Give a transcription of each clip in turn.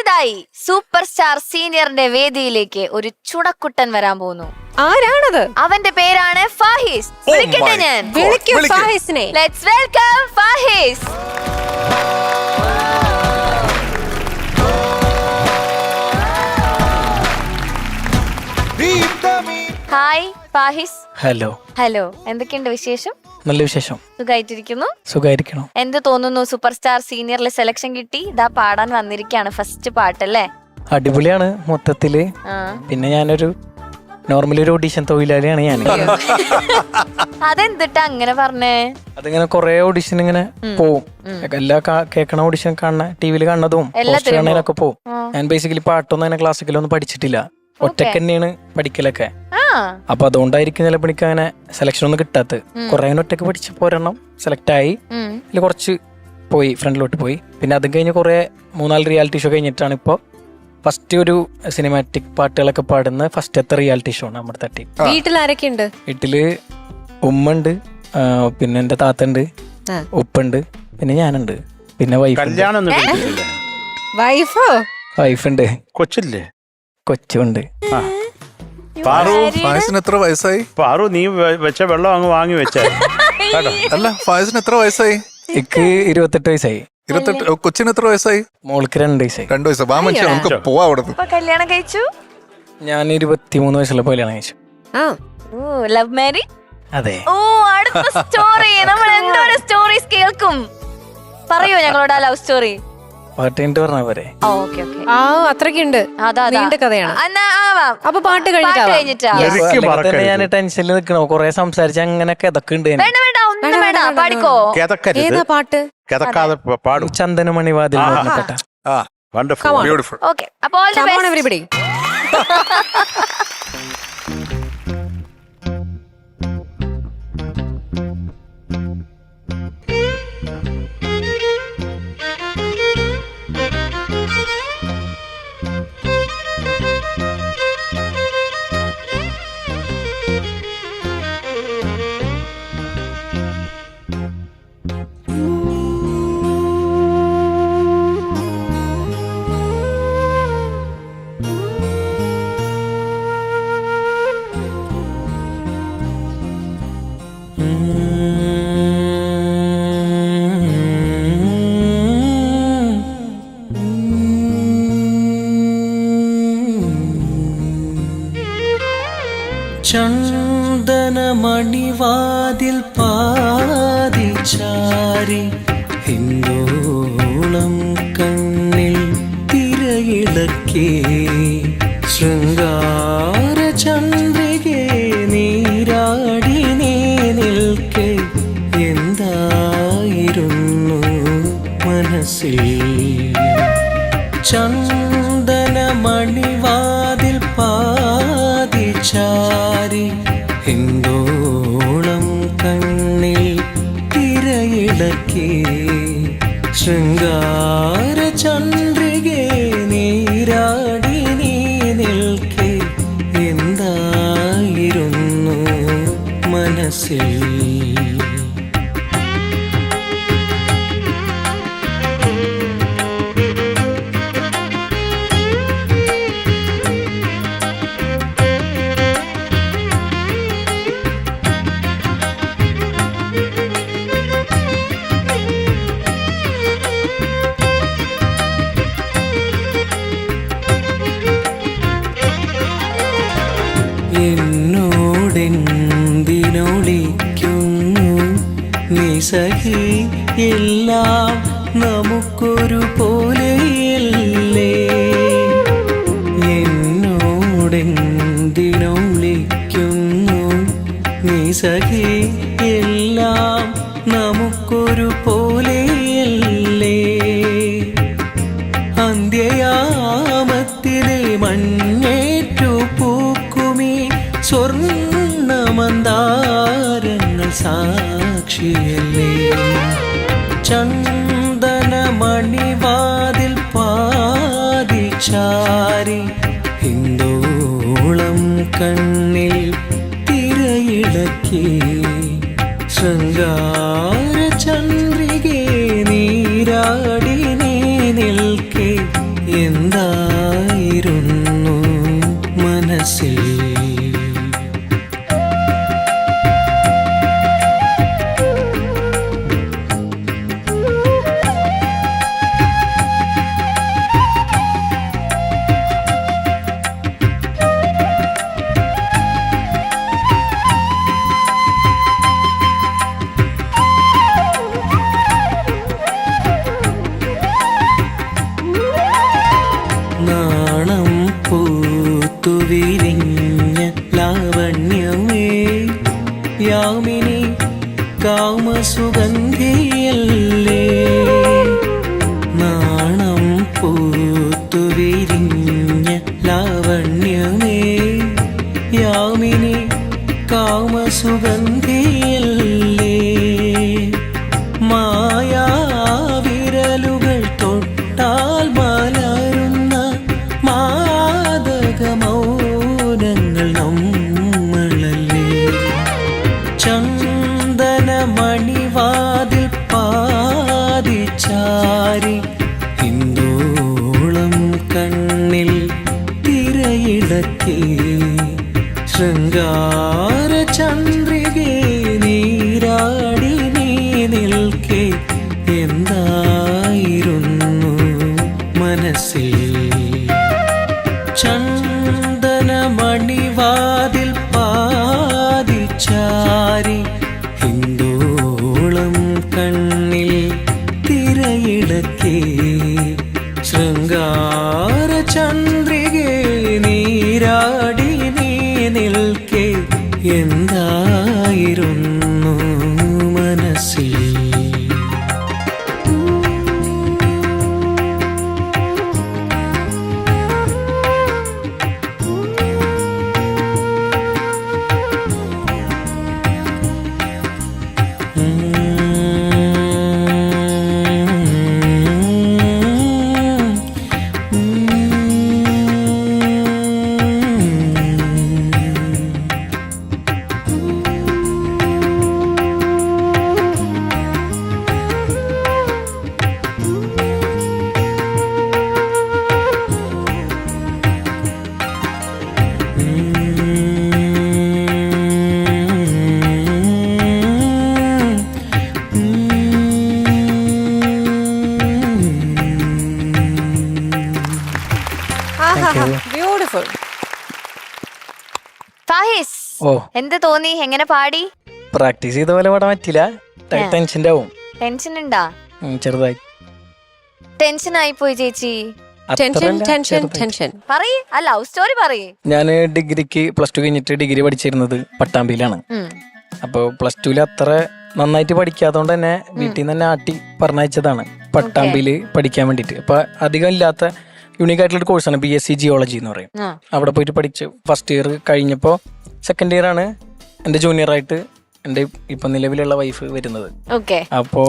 അടുത്തതായി super star സീനിയറിന്റെ വേദിയിലേക്ക് ഒരു ചുണക്കുട്ടൻ വരാൻ പോകുന്നു. ആരാണത്? അവന്റെ പേരാണ് ഫാഹിസ്. വിളിക്കട്ടെ ഞാൻ? വിളിക്കൂ ഫാഹിസിനെ. Let's welcome Fahis. Hi Fahis. Hello. Hello, എന്തൊക്കെയുണ്ട് വിശേഷം? നല്ല വിശേഷം. സുഖായിരിക്കുന്നു. എന്ത് തോന്നുന്നു? സൂപ്പർ സ്റ്റാർ സീനിയറിൽ സെലക്ഷൻ കിട്ടി, ഇതാ പാടാൻ വന്നിരിക്കാണ് ഫസ്റ്റ് പാട്ടല്ലേ? അടിപൊളിയാണ് മൊത്തത്തില്. പിന്നെ ഞാനൊരു നോർമലി ഒരു ഓഡീഷൻ തൊഴിലാളിയാണ് ഞാൻ. അതെന്തിട്ടാ അങ്ങനെ പറഞ്ഞേ? അതിങ്ങനെ കൊറേ ഓഡീഷൻ ഇങ്ങനെ പോവും. എല്ലാ കേൾക്കണ ഓഡീഷൻ കാണുന്ന ടിവിയിൽ കാണുന്നതും കാണാനൊക്കെ പോവും. ഞാൻ ബേസിക്കലി പാട്ടൊന്നും അങ്ങനെ ക്ലാസിക്കലൊന്നും പഠിച്ചിട്ടില്ല, ഒറ്റക്ക് തന്നെയാണ് പഠിക്കലൊക്കെ. അപ്പൊ അതുകൊണ്ടായിരിക്കും ചിലപ്പോൾ എനിക്ക് അങ്ങനെ സെലക്ഷൻ ഒന്നും കിട്ടാത്തത്. കുറെ ഒറ്റക്ക് പഠിച്ചപ്പോ ഒരെണ്ണം സെലക്ട് ആയി. അതിൽ കുറച്ച് പോയി, ഫ്രണ്ടിലോട്ട് പോയി. പിന്നെ അതും കഴിഞ്ഞ് കുറെ 3-4 റിയാലിറ്റി ഷോ കഴിഞ്ഞിട്ടാണ് ഇപ്പൊ ഫസ്റ്റ് ഒരു സിനിമാറ്റിക് പാട്ടുകളൊക്കെ പാടുന്ന ഫസ്റ്റത്തെ റിയാലിറ്റി ഷോ ആണ് നമ്മുടെ തട്ടി. വീട്ടിൽ ആരൊക്കെ ഉണ്ട്? വീട്ടില് ഉമ്മ ഉണ്ട്, പിന്നെ എന്റെ താത്തണ്ട്, ഉപ്പുണ്ട്, പിന്നെ ഞാനുണ്ട്, പിന്നെ വൈഫുണ്ട്, കൊച്ചുണ്ട്. ഫായിസിന് എത്ര വയസ്സായി? പാറു, നീ വെച്ച വെള്ളം അങ്ങ് വാങ്ങി വെച്ചേ. അല്ല, ഫായിസിന് എത്ര വയസ്സായി? എനിക്ക് 28 വയസ്സായി. 28. കൊച്ചിന് എത്ര വയസ്സായി? മോൾക്ക് 2 വയസ്സായി. 2 വയസ്സ്. വാ മനുഷ്യ, നമുക്ക് പോവാ അവിടെ. കല്യാണം കഴിച്ചു? ഞാൻ 23 വയസ്സുള്ള കല്യാണം കഴിച്ചു. Love marriage? അതെ. ഓ, അടുത്ത സ്റ്റോറി. നമ്മൾ എന്തോരം സ്റ്റോറീസ് കേൾക്കും. പറയോ ഞങ്ങളോട് ആ ലവ് സ്റ്റോറി? പാട്ട് കഴിഞ്ഞിട്ട് പറഞ്ഞാ പോരെ? അത്രക്കുണ്ട്, നീണ്ട കഥയാണ്. അപ്പൊ പാട്ട് കഴിഞ്ഞിട്ടാ ഞാൻ ടെൻഷനിൽ നിൽക്കണോ? കൊറേ സംസാരിച്ച അങ്ങനെയൊക്കെ ഇതൊക്കെ ഉണ്ട്. പാടിക്കോ. ഏതാ പാട്ട്? ചന്ദനമണി വാതിൽ. ഓക്കെ, അപ്പോൾ ഓൾ ദി ബെസ്റ്റ് എവരിബഡി. ചന്ദനമണിവാതിൽ പാതിച്ചാരി ഹിന്ദോളം കണ്ണിൽ തിരയിളക്കേ ശൃംഗാര ചന്ദ്രികേ നീരാടി നീ നിൽക്കെ എന്തായിരുന്നു മനസ്സിൽ? ചന്ദനമണിവാതിൽ പാതിച്ചാരി ഹിന്ദോളം കണ്ണിൽ തിരയിളക്കേ ശൃംഗാര ചന്ദ്രികേ നീരാടി നീ നിൽക്കെ എന്തായിരുന്നു മനസ്സിൽ? എന്നോടെന്തിനൊളിക്കുന്നു നീ സഖി, എല്ലാം നമുക്കൊരു പോലെയല്ലേ? എന്നോടെന്തിനൊളിക്കുന്നു നീ സഖി, എല്ലാം നമുക്കൊരു പോലെയല്ലേ? അന്ത്യയാമത്തിലെ മഞ്ഞേറ്റു പൂക്കുമീ സ്വർണ്ണമന്ദാരങ്ങൾ സാക്ഷിയല്ലേ? ചന്ദനമണിവാതിൽ പാതിച്ചാരി ഹിന്ദോളം കണ്ണിൽ തിരയിളക്കേ ശൃംഗാര ചന്ദ്രികേ നീരാടി നീ നിൽക്കെ എന്തായിരുന്നു മനസ്സിൽ നാണം പൂത്തുവിരിഞ്ഞ ലാവണ്യമേ യാമിനി കാമസുഗന്ധിയല്ലേ നാണം പൂത്തുവിരിഞ്ഞ ലാവണ്യമേ യാമിനി കാമസുഗന്ധിയല്ലേ മായാവിരലുകൾ തൊട്ടാൽ മലരുന്ന മാദകമൗനങ്ങൾ നമ്മളല്ലേ ചന്ദനമണിവാതിൽ പാതിച്ചാരി ഹിന്ദോളം കണ്ണിൽ തിരയിടക്കി ശൃംഗാര ചന്ദ്രികേ നീരാടി നീ നിൽക്കെ എന്തായിരുന്നു മനസ്സിൽ ചന്ദനമണിവാതിൽ പാതിച്ചാരി ഹിന്ദോളം കണ്ണിൽ തിരയിടക്കി ശൃംഗാര ചന്ദ്രികേ നീരാടി നീ നിൽക്കെ എന്തായിരുന്നു മനസ്സിൽ ബ്യൂട്ടിഫുൾ. ഫാഹിസ് ഓ എന്ത് തോന്നി, എങ്ങനെ പാടി? പ്രാക്ടീസ് ചെയ്ത പോലെ പാടാൻ പറ്റില്ല, ടെൻഷൻ്റെ ആവും. ടെൻഷൻ ഉണ്ടാ? ചെറുതായി ടെൻഷൻ ആയി പോയി ചേച്ചി. ടെൻഷൻ പറയ്, ആ ലവ് സ്റ്റോറി പറയ്. ഞാൻ ഡിഗ്രിക്ക് +2 കഴിഞ്ഞിട്ട് ഡിഗ്രി പഠിച്ചിരുന്നത് പട്ടാമ്പിയിലാണ്. അപ്പോൾ +2 അത്ര നന്നായിട്ട് പഠിക്കാത്തതുകൊണ്ട് തന്നെ വീട്ടിൽ നിന്ന് തന്നെ ആട്ടി പറഞ്ഞയച്ചതാണ് പട്ടാമ്പിയിൽ പഠിക്കാൻ വേണ്ടിയിട്ട്. അപ്പൊ അധികം ഇല്ലാത്ത യൂണിക് ആയിട്ടുള്ള കോഴ്സാണ് BSc ജിയോളജി എന്ന് പറയും. അവിടെ പോയിട്ട് പഠിച്ച് ഫസ്റ്റ് ഇയർ കഴിഞ്ഞപ്പോൾ സെക്കൻഡ് ഇയർ ആണ് എൻ്റെ ജൂനിയറായിട്ട് എൻ്റെ ഇപ്പൊ നിലവിലുള്ള വൈഫ് വരുന്നത്. അപ്പോ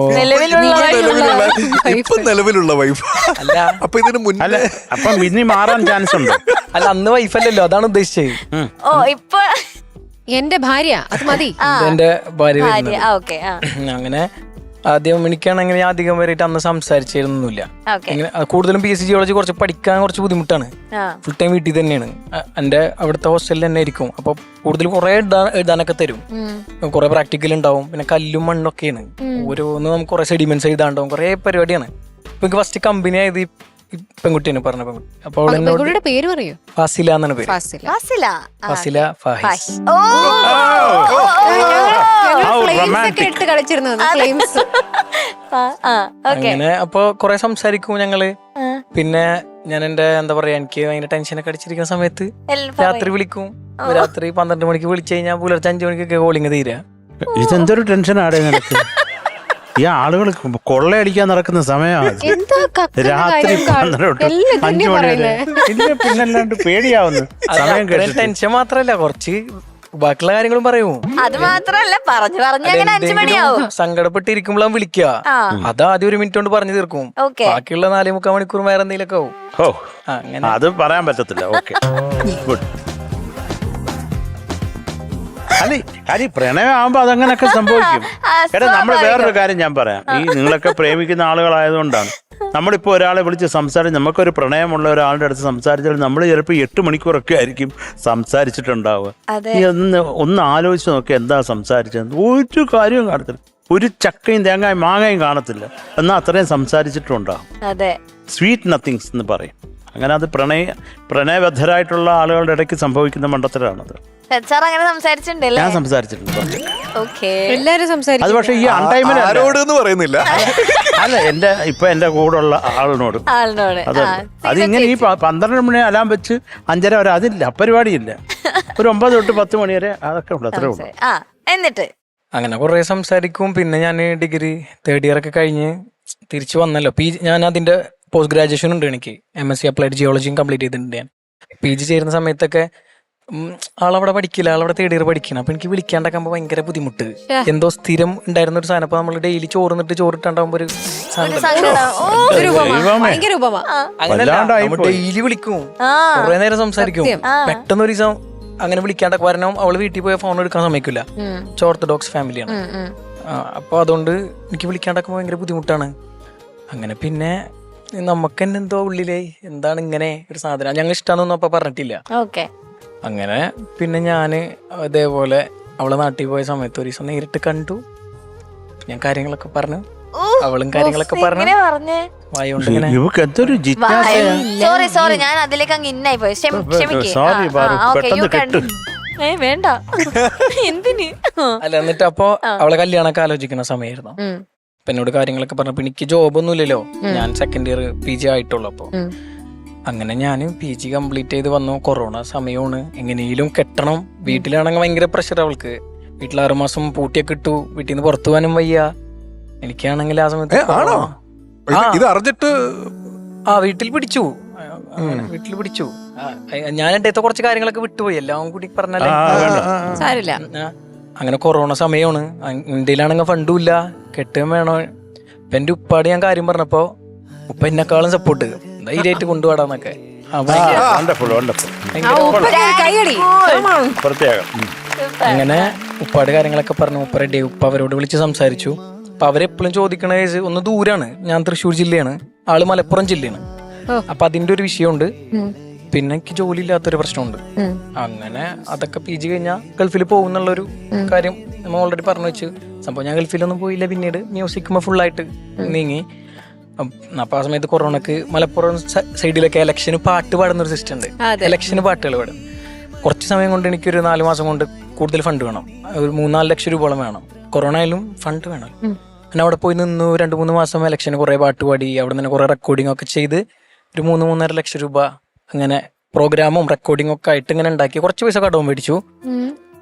നിലവിലുള്ള വൈഫ് അല്ല, അപ്പൊ ഇതിന് മുന്നേ അപ്പൊ ഇനി മാറാൻ ചാൻസ് ഉണ്ട്. അല്ല അന്ന് വൈഫല്ലല്ലോ, അതാണ് ഉദ്ദേശിച്ചത്. ഓ ഇപ്പൊ എന്റെ ഭാര്യ, അത് മതി. എന്റെ ഭാര്യ വരുന്നത്. അങ്ങനെ ആദ്യം എനിക്കാണെങ്കിൽ ഞാൻ അധികം വരെയായിട്ട് അന്ന് സംസാരിച്ചിരുന്നില്ല. ഇങ്ങനെ കൂടുതലും BSc ജിയോളജി കുറച്ച് പഠിക്കാൻ കുറച്ച് ബുദ്ധിമുട്ടാണ്. ഫുൾ ടൈം വീട്ടിൽ തന്നെയാണ്. എന്റെ അവിടുത്തെ ഹോസ്റ്റലിൽ തന്നെ ആയിരിക്കും. അപ്പൊ കൂടുതൽ കുറെ എഴുതാനൊക്കെ തരും. കുറെ പ്രാക്ടിക്കൽ ഉണ്ടാവും. പിന്നെ കല്ലും മണ്ണൊക്കെയാണ്. ഓരോന്ന് നമുക്ക് കുറെ സെഡിമെന്റ്സ് എഴുതാണ്ടാവും. കുറെ പരിപാടിയാണ്. ഇപ്പൊ എനിക്ക് ഫസ്റ്റ് കമ്പനി ആയത് ഈ പെൺകുട്ടിയാണ്, പറഞ്ഞ പെൺകുട്ടി. അപ്പൊ അവളെന്നോട് പേര് പറയൂ. ഫാസില എന്നാണ് പേര്. ഫാസില ഫാഹിസ്. അങ്ങനെ അപ്പൊ കൊറേ സംസാരിക്കും ഞങ്ങള്. പിന്നെ ഞാൻ എന്റെ എന്താ പറയാ, എനിക്ക് ഭയങ്കര ടെൻഷനൊക്കെ അടിച്ചിരിക്കുന്ന സമയത്ത് രാത്രി വിളിക്കും. രാത്രി 12 മണിക്ക് വിളിച്ചു കഴിഞ്ഞാൽ പുലർച്ചെ 5 മണിക്കൊക്കെ കോളിങ് തീരാ. ഇതെന്തൊരു ടെൻഷനാണ് നിനക്ക്? ഈ ആളുകൾ കൊള്ളയടിക്കാൻ നടക്കുന്ന സമയമാണ് രാത്രി 5 മണി വരെ. പിന്നല്ലാണ്ട് പേടിയാവുന്നു സമയം കേട്ട്. ടെൻഷൻ മാത്രല്ല, കുറച്ച് ബാക്കിയുള്ള കാര്യങ്ങളും പറയൂ. അത് മാത്രല്ല, പറഞ്ഞു 5 മണിയാവും. സങ്കടപ്പെട്ടിരിക്കുമ്പോഴാണ് വിളിക്കുക. അത് ആദ്യം 1 മിനിറ്റ് കൊണ്ട് പറഞ്ഞു തീർക്കും. ബാക്കിയുള്ള 4-3 മണിക്കൂർ വേറെ എന്തെങ്കിലുമൊക്കെ ആവും. ഓ അങ്ങനെ അത് പറയാൻ പറ്റത്തില്ല. Okay good. അല്ല പ്രണയം ആവുമ്പോ അതങ്ങനൊക്കെ സംഭവിക്കും. എടാ നമ്മൾ വേറൊരു കാര്യം ഞാൻ പറയാം. ഈ നിങ്ങളൊക്കെ പ്രേമിക്കുന്ന ആളുകളായതുകൊണ്ടാണ് നമ്മളിപ്പോൾ ഒരാളെ വിളിച്ച് സംസാരിച്ച് നമുക്കൊരു പ്രണയമുള്ള ഒരാളുടെ അടുത്ത് സംസാരിച്ചാൽ നമ്മൾ ചിലപ്പോൾ 8 മണിക്കൂറൊക്കെ ആയിരിക്കും സംസാരിച്ചിട്ടുണ്ടാവുക. അതെ. ഈ ഒന്ന് ആലോചിച്ച് നോക്കി എന്താ സംസാരിച്ചത്, ഒരു കാര്യവും കാണത്തില്ല, ഒരു ചക്കയും തേങ്ങയും മാങ്ങയും കാണത്തില്ല, എന്നാൽ അത്രയും സംസാരിച്ചിട്ടുണ്ടാവും. അതെ, സ്വീറ്റ് നത്തിങ്സ് എന്ന് പറയും. അങ്ങനെ അത് പ്രണയബദ്ധരായിട്ടുള്ള ആളുകളുടെ ഇടയ്ക്ക് സംഭവിക്കുന്ന മണ്ടത്തരാണത്. സാർ അങ്ങനെ സംസാരിച്ചിട്ടുണ്ടല്ലേ? ഞാൻ സംസാരിച്ചിട്ടുണ്ട്. ഓക്കെ, എല്ലാരും അത് സംസാരിക്കും. പക്ഷേ ഈ അൺടൈമിൽ ആരോട് എന്ന് പറയുന്നില്ല. അല്ല, എന്റെ കൂടെ ഉള്ള ആളിനോട്. അത് അതിങ്ങനെ ഈ 12 മണി അലാം വെച്ച് 5:30 വരെ അതില്ല, പരിപാടിയില്ല. ഒരു 9 തൊട്ട് 10 മണി വരെ അതൊക്കെ ഉള്ളു, അത്രേ ഉള്ളൂ. എന്നിട്ട് അങ്ങനെ കുറെ സംസാരിക്കും. പിന്നെ ഞാൻ ഡിഗ്രി 3rd ഇയർ ഒക്കെ കഴിഞ്ഞ് തിരിച്ചു വന്നല്ലോ. ഞാൻ അതിന്റെ പോസ്റ്റ് ഗ്രാജുവേഷൻ ഉണ്ട് എനിക്ക്. MSc അപ്ലൈഡ് ജിയോളജിയും കംപ്ലീറ്റ് ചെയ്തിട്ടുണ്ട് ഞാൻ. PG ചേരുന്ന സമയത്തൊക്കെ ആളവിടെ പഠിക്കില്ല, ആളവിടെ 3rd ഇയർ പഠിക്കണം. അപ്പൊ എനിക്ക് വിളിക്കാണ്ടാക്കുമ്പോ ഭയങ്കര ബുദ്ധിമുട്ട്. എന്തോ സ്ഥിരം ഉണ്ടായിരുന്ന ഒരു സാധനം. അപ്പൊ നമ്മൾ ഡെയിലി ചോറിട്ടാണ്ടാകുമ്പോ ഒരു ഭയങ്കര ഉപമ. ഡെയിലി വിളിക്കും, കുറെ നേരം സംസാരിക്കും. പെട്ടെന്ന് ഒരു ദിവസം അങ്ങനെ വിളിക്കാണ്ട, കാരണം അവള് വീട്ടിൽ പോയ ഫോൺ എടുക്കാൻ സമ്മതിക്കില്ല. ഓർത്തഡോക്സ് ഫാമിലിയാണ്. അപ്പൊ അതുകൊണ്ട് എനിക്ക് വിളിക്കാണ്ടാക്കുമ്പോ ഭയങ്കര ബുദ്ധിമുട്ടാണ്. അങ്ങനെ പിന്നെ നമുക്ക് തന്നെ എന്തോ ഉള്ളിലേ എന്താണ് ഇങ്ങനെ ഒരു സാധനം, ഞങ്ങൾ ഇഷ്ടമാണെന്നൊന്നും അപ്പൊ പറഞ്ഞിട്ടില്ല. അങ്ങനെ പിന്നെ ഞാന് അതേപോലെ അവളെ നാട്ടിൽ പോയ സമയത്ത് ഒരു ദിവസം നേരിട്ട് കണ്ടു. ഞാൻ കാര്യങ്ങളൊക്കെ പറഞ്ഞു, അവളും കാര്യങ്ങളൊക്കെ പറഞ്ഞു. വായോണ്ട് ഇങ്ങനെ സോറി ഞാൻ അതിലേക്ക് അങ്ങ് ഇന്നായി പോയി. വേണ്ട എന്തിന്. അല്ല, എന്നിട്ട് അപ്പൊ അവളെ കല്യാണമൊക്കെ ആലോചിക്കുന്ന സമയമായിരുന്നു. അപ്പൊ എന്നോട് കാര്യങ്ങളൊക്കെ പറഞ്ഞപ്പോ എനിക്ക് ജോബൊന്നും ഇല്ലല്ലോ, ഞാൻ 2nd ഇയർ PG ആയിട്ടുള്ളൂ. അപ്പൊ അങ്ങനെ ഞാൻ PG കംപ്ലീറ്റ് ചെയ്ത് വന്നു. കൊറോണ സമയമാണ്, എങ്ങനെയും കെട്ടണം. വീട്ടിലാണെങ്കിൽ ഭയങ്കര പ്രഷർ. അവൾക്ക് വീട്ടിൽ 6 മാസം പൂട്ടിയൊക്കെ ഇട്ടു, വീട്ടിൽ നിന്ന് പുറത്തു പോകാനും വയ്യ. എനിക്കാണെങ്കിൽ ആ സമയത്ത് ഇത് അറിഞ്ഞിട്ട് വീട്ടിൽ പിടിച്ചു. ഞാൻ എന്റെ അടുത്ത കുറച്ച് കാര്യങ്ങളൊക്കെ വിട്ടുപോയി, എല്ലാം കൂടി പറഞ്ഞാലേ സാരില്ല. അങ്ങനെ കൊറോണ സമയമാണ്, ഇന്ത്യയിലാണെങ്കിൽ ഫണ്ടും ഇല്ല, കെട്ടുകയും വേണോ. ഇപ്പൊ എന്റെ ഉപ്പാട് ഞാൻ കാര്യം പറഞ്ഞപ്പോ ഉപ്പ എന്നെക്കാളും സപ്പോർട്ട്, ധൈര്യമായിട്ട് കൊണ്ടുപോടാന്നൊക്കെ. അങ്ങനെ ഉപ്പാട് കാര്യങ്ങളൊക്കെ പറഞ്ഞു. ഉപ്പ റെഡി, ഉപ്പ അവരോട് വിളിച്ച് സംസാരിച്ചു. അപ്പൊ അവരെപ്പോഴും ചോദിക്കണ ഒന്ന് ദൂരാണ്, ഞാൻ തൃശ്ശൂർ ജില്ലയാണ്, ആള് മലപ്പുറം ജില്ലയാണ്. അപ്പൊ അതിന്റെ ഒരു വിഷയമുണ്ട്. പിന്നെ എനിക്ക് ജോലി ഇല്ലാത്തൊരു പ്രശ്നമുണ്ട്. അങ്ങനെ അതൊക്കെ PG കഴിഞ്ഞാൽ ഗൾഫിൽ പോകുന്നുള്ളൊരു കാര്യം നമ്മൾ ഓൾറെഡി പറഞ്ഞു വെച്ച്. സംഭവം ഞാൻ ഗൾഫിലൊന്നും പോയില്ല. പിന്നീട് മ്യൂസിക്കുമ്പോ ഫുള്ളായിട്ട് നീങ്ങി. അപ്പൊ ആ സമയത്ത് കൊറോണക്ക് മലപ്പുറം സൈഡിലൊക്കെ ഇലക്ഷന് പാട്ട് പാടുന്ന ഒരു സിസ്റ്റം ഉണ്ട്. ഇലക്ഷന് പാട്ടുകൾ പാടും. കുറച്ച് സമയം കൊണ്ട് എനിക്കൊരു 4 മാസം കൊണ്ട് കൂടുതൽ ഫണ്ട് വേണം, ഒരു 3-4 ലക്ഷം രൂപയോളം വേണം. കൊറോണ ആയാലും ഫണ്ട് വേണം. പിന്നെ അവിടെ പോയി നിന്ന് 2-3 മാസം ഇലക്ഷന് കുറെ പാട്ട് പാടി, അവിടെ നിന്ന് കുറെ റെക്കോർഡിംഗ് ഒക്കെ ചെയ്ത് ഒരു 3-3.5 ലക്ഷം രൂപ അങ്ങനെ പ്രോഗ്രാമും റെക്കോർഡിംഗും ഒക്കെ ആയിട്ട് ഇങ്ങനെ ഉണ്ടാക്കി. കുറച്ച് പൈസ കടവും മേടിച്ചു.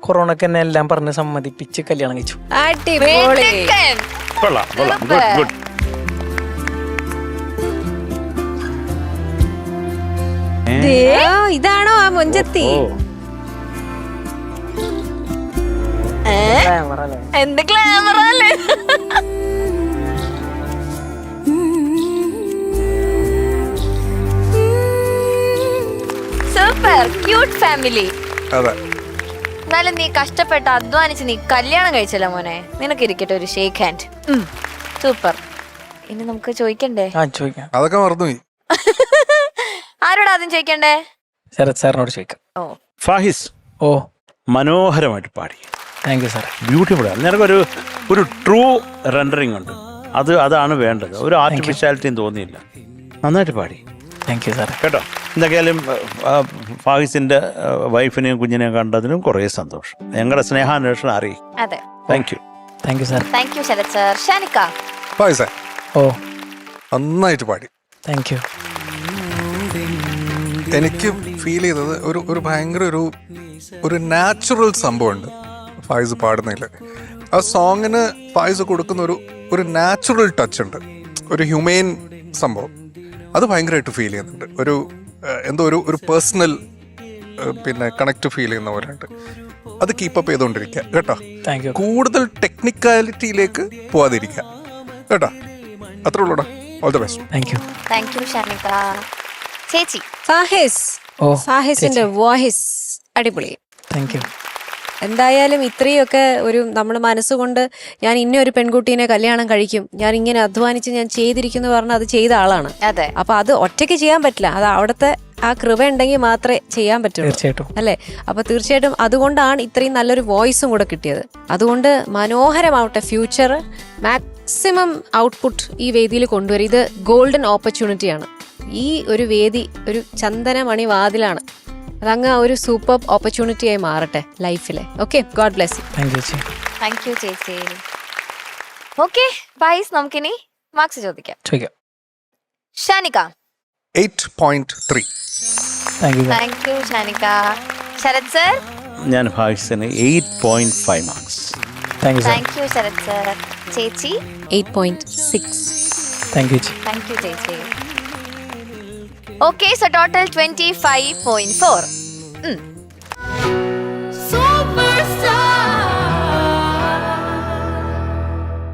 കൊറോണക്ക് എന്നെ എല്ലാം പറഞ്ഞ് സമ്മതിപ്പിച്ച് കല്യാണം കഴിച്ചു. ഇതാണോ ആ മൊഞ്ചത്തി? എന്ത് ഗ്ലാമർ അല്ലേ. Super cute family. എന്നാലും നീ കഷ്ടപ്പെട്ട് അധ്വാനിച്ച് നീ കല്യാണം കഴിച്ചല്ലോ മോനെ. നിനക്ക് ഇരിക്കട്ടെ ഒരു ഷേക്ക് ഹാൻഡ്. സൂപ്പർ. ഇനി നമുക്ക് ചോദിക്കണ്ടേ? അതൊക്കെ മറന്നുപോയി. ആരോട് ആദ്യം ചോദിക്കണ്ടേ? ശരത് സാറിനോട് ചോദിക്കാം. ഫാഹിസ് മനോഹരമായിട്ട് പാടി. Thank you sir. ബ്യൂട്ടിഫുൾ ആണ്. നിനക്കൊരു ട്രൂ റെൻഡറിങ് ഉണ്ട്. അതാണ് വേണ്ടത്. ഒരു ആർട്ടിഫിഷ്യാലിറ്റിയും തോന്നിയില്ല. നന്നായിട്ട് പാടി. Thank you sir. കേട്ടോ. എന്തൊക്കെയാലും ഫാഹിസിന്റെ വൈഫിനെയും കുഞ്ഞിനെയും കണ്ടതിനും കുറേ സന്തോഷം. ഞങ്ങളുടെ സ്നേഹാന്വേഷണം അറിയിക്കും. അതെ. Thank you. Thank you sir. Thank you Sarath sir. Shanika നന്നായിട്ട് പാടി. Thank you. എനിക്ക് ഫീൽ ചെയ്തത് ഒരു ഭയങ്കര ഒരു നാച്ചുറൽ സംഭവമുണ്ട് ഫായിസ് പാടുന്നതിൽ. ആ സോങ്ങിന് ഫായിസ് കൊടുക്കുന്ന ഒരു നാച്ചുറൽ ടച്ച് ഉണ്ട്, ഒരു ഹ്യൂമെയിൻ സംഭവം. അത് ഭയങ്കരമായിട്ട് ഫീൽ ചെയ്യുന്നുണ്ട്. എന്തോ ഒരു പേഴ്സണൽ പിന്നെ കണക്ട് ഫീൽ ചെയ്യുന്ന പോലെ ഉണ്ട്. അത് കീപ്പപ്പ് ചെയ്തുകൊണ്ടിരിക്കുക കേട്ടോ. കൂടുതൽ ടെക്നിക്കാലിറ്റിയിലേക്ക് പോവാതിരിക്കുക കേട്ടോ. അത്രേ ഉള്ളൂടാ. All the best. Thank you Shanika. ചേച്ചി ഫാഹിസിന്റെ വോയിസ് അടിപൊളി. Thank you. എന്തായാലും ഇത്രയൊക്കെ ഒരു നമ്മൾ മനസ്സുകൊണ്ട് ഞാൻ ഇന്ന ഒരു പെൺകുട്ടീനെ കല്യാണം കഴിക്കും, ഞാൻ ഇങ്ങനെ അധ്വാനിച്ച് ഞാൻ ചെയ്തിരിക്കുന്നു പറഞ്ഞാൽ അത് ചെയ്ത ആളാണ്. അതെ. അപ്പൊ അത് ഒറ്റയ്ക്ക് ചെയ്യാൻ പറ്റില്ല, അത് അവിടുത്തെ ആ കൃപ ഉണ്ടെങ്കിൽ മാത്രമേ ചെയ്യാൻ പറ്റുള്ളൂ. തീർച്ചയായിട്ടും. അല്ലേ? അപ്പൊ തീർച്ചയായിട്ടും അതുകൊണ്ടാണ് ഇത്രയും നല്ലൊരു വോയിസും കൂടെ കിട്ടിയത്. അതുകൊണ്ട് മനോഹരമാവട്ടെ ഫ്യൂച്ചർ, മാക്സിമം ഔട്ട്പുട്ട് ഈ വേദിയിൽ കൊണ്ടുവരും. ഇത് ഗോൾഡൻ ഓപ്പർച്യൂണിറ്റിയാണ്. ഈ ഒരു വേദി ഒരു ചന്ദനമണി വാതിലാണ്. അതങ്ങ് ഒരു സൂപ്പർ ഓപ്പർച്യൂണിറ്റി ആയി മാറട്ടെ ലൈഫിലെ. Okay, God bless you. Thank you ചേച്ചി. ഓക്കെ ബൈസ്, നമുക്കിനി മാർക്സ് ചോദിക്കാം. Shanika 8.3. Thank you Shanika. Sharath sir? ഞാൻ ഭാഗ്യത്തിന് 8.5 marks. Thank you Sharath sir. ചേച്ചി? 8.6. താങ്ക് യു ചേച്ചി. Okay, so total 25.4.